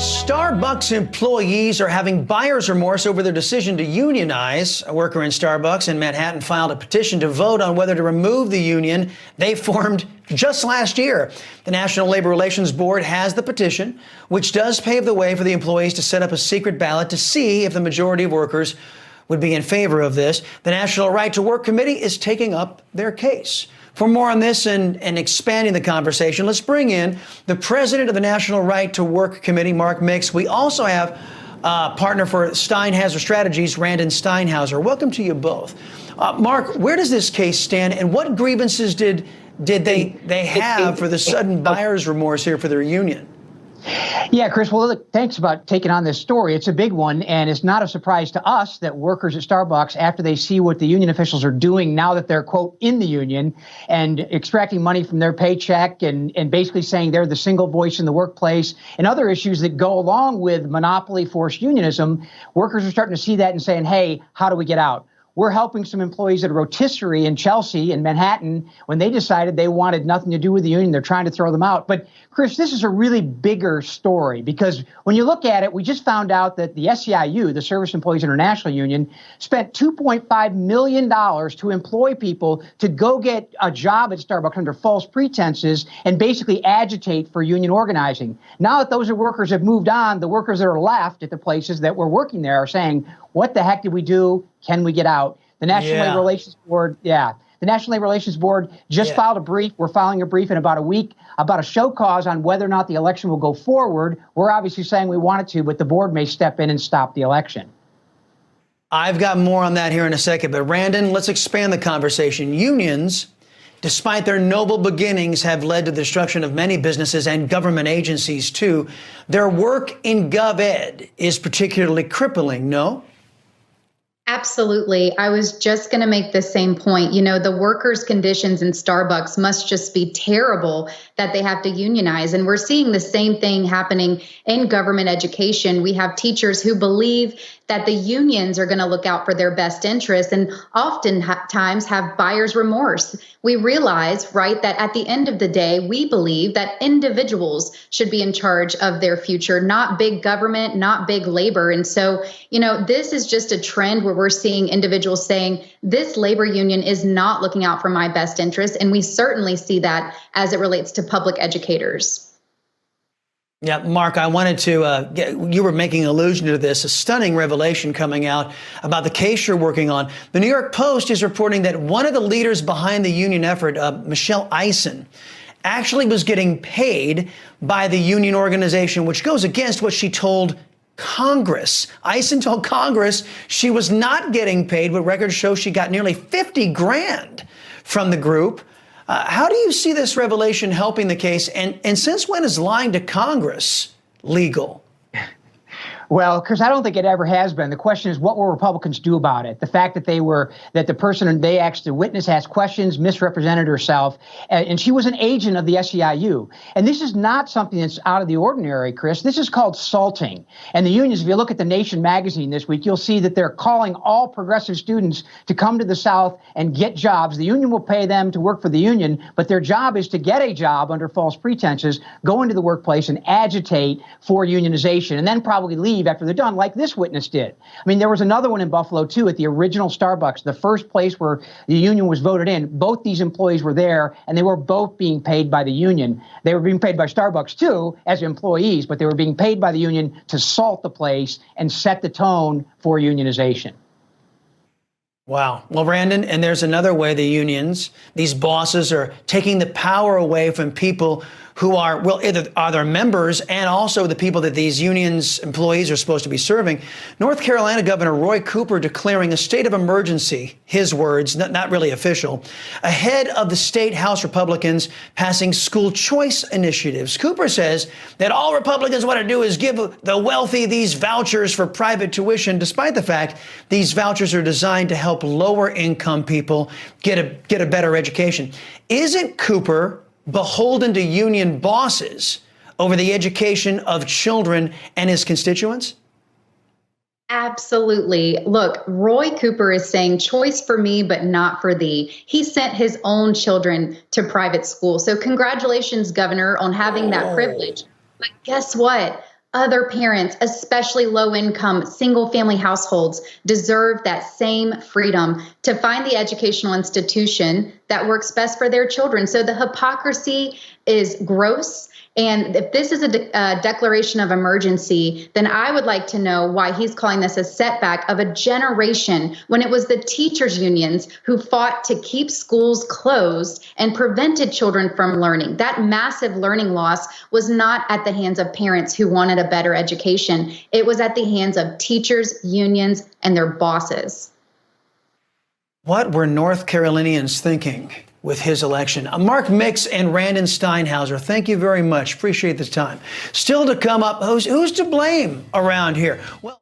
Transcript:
Starbucks employees are having buyer's remorse over their decision to unionize. A worker in Starbucks in Manhattan filed a petition to vote on whether to remove the union they formed just last year. The National Labor Relations Board has the petition, which does pave the way for the employees to set up a secret ballot to see if the majority of workers would be in favor of this. The National Right to Work Committee is taking up their case. For more on this and expanding the conversation, let's bring in the president of the National Right to Work Committee, Mark Mix. We also have a partner for Steinhauser Strategies, Randon Steinhauser. Welcome to you both. Mark, where does this case stand, and what grievances did they have for the sudden buyer's remorse here for their union? Yeah, Chris, well, look, thanks about taking on this story. It's a big one, and it's not a surprise to us that workers at Starbucks, after they see what the union officials are doing now that they're, quote, in the union and extracting money from their paycheck and basically saying they're the single voice in the workplace and other issues that go along with monopoly forced unionism, workers are starting to see that and saying, hey, how do we get out? We're helping some employees at a rotisserie in Chelsea in Manhattan when they decided they wanted nothing to do with the union. They're trying to throw them out. But, Chris, this is a really bigger story because when you look at it, we just found out that the SEIU, the Service Employees International Union, spent $2.5 million to employ people to go get a job at Starbucks under false pretenses and basically agitate for union organizing. Now that those workers have moved on, the workers that are left at the places that were working there are saying, what the heck did we do? Can we get out? The National Labor Relations Board, the National Labor Relations Board just filed a brief. We're filing a brief in about a week about a show cause on whether or not the election will go forward. We're obviously saying we want it to, but the board may step in and stop the election. I've got more on that here in a second, but Randon, let's expand the conversation. Unions, despite their noble beginnings, have led to the destruction of many businesses and government agencies, too. Their work in GovEd is particularly crippling, no? Absolutely. I was just going to make the same point. You know, the workers' conditions in Starbucks must just be terrible that they have to unionize. And we're seeing the same thing happening in government education. We have teachers who believe that the unions are going to look out for their best interests and oftentimes have buyer's remorse. We realize, right, that at the end of the day, we believe that individuals should be in charge of their future, not big government, not big labor. And so, you know, this is just a trend where we're seeing individuals saying this labor union is not looking out for my best interest. And we certainly see that as it relates to public educators. Yeah, Mark, I wanted to you were making allusion to this, a stunning revelation coming out about the case you're working on. The New York Post is reporting that one of the leaders behind the union effort, Michelle Eisen, actually was getting paid by the union organization, which goes against what she told Congress. Eisen told Congress she was not getting paid, but records show she got nearly 50 grand from the group. How do you see this revelation helping the case? And since when is lying to Congress legal? Well, Chris, I don't think it ever has been. The question is, what will Republicans do about it? The fact that the person they asked the witness asked questions, misrepresented herself, and she was an agent of the SEIU. And this is not something that's out of the ordinary, Chris. This is called salting. And the unions, if you look at The Nation magazine this week, you'll see that they're calling all progressive students to come to the South and get jobs. The union will pay them to work for the union, but their job is to get a job under false pretenses, go into the workplace and agitate for unionization, and then probably leave after they're done, like this witness did. I mean, there was another one in Buffalo, too, at the original Starbucks, the first place where the union was voted in. Both these employees were there, and they were both being paid by the union. They were being paid by Starbucks, too, as employees, but they were being paid by the union to salt the place and set the tone for unionization. Wow. Well, Brandon, and there's another way the unions, these bosses, are taking the power away from people who are, well, either are their members and also the people that these unions employees are supposed to be serving. North Carolina Governor Roy Cooper declaring a state of emergency, his words, not really official, ahead of the state House Republicans passing school choice initiatives. Cooper says that all Republicans want to do is give the wealthy these vouchers for private tuition, despite the fact these vouchers are designed to help lower income people get a better education. Isn't Cooper beholden to union bosses over the education of children and his constituents? Absolutely. Look, Roy Cooper is saying choice for me, but not for thee. He sent his own children to private school. So congratulations, Governor, on having that privilege. But guess what? other parents, especially low-income, single-family households, deserve that same freedom to find the educational institution that works best for their children. So the hypocrisy is gross. And if this is a declaration of emergency, then I would like to know why he's calling this a setback of a generation when it was the teachers' unions who fought to keep schools closed and prevented children from learning. That massive learning loss was not at the hands of parents who wanted a better education. It was at the hands of teachers, unions, and their bosses. What were North Carolinians thinking with his election? Mark Mix and Randon Steinhauser, thank you very much. Appreciate this time. Still to come up, who's to blame around here? Well.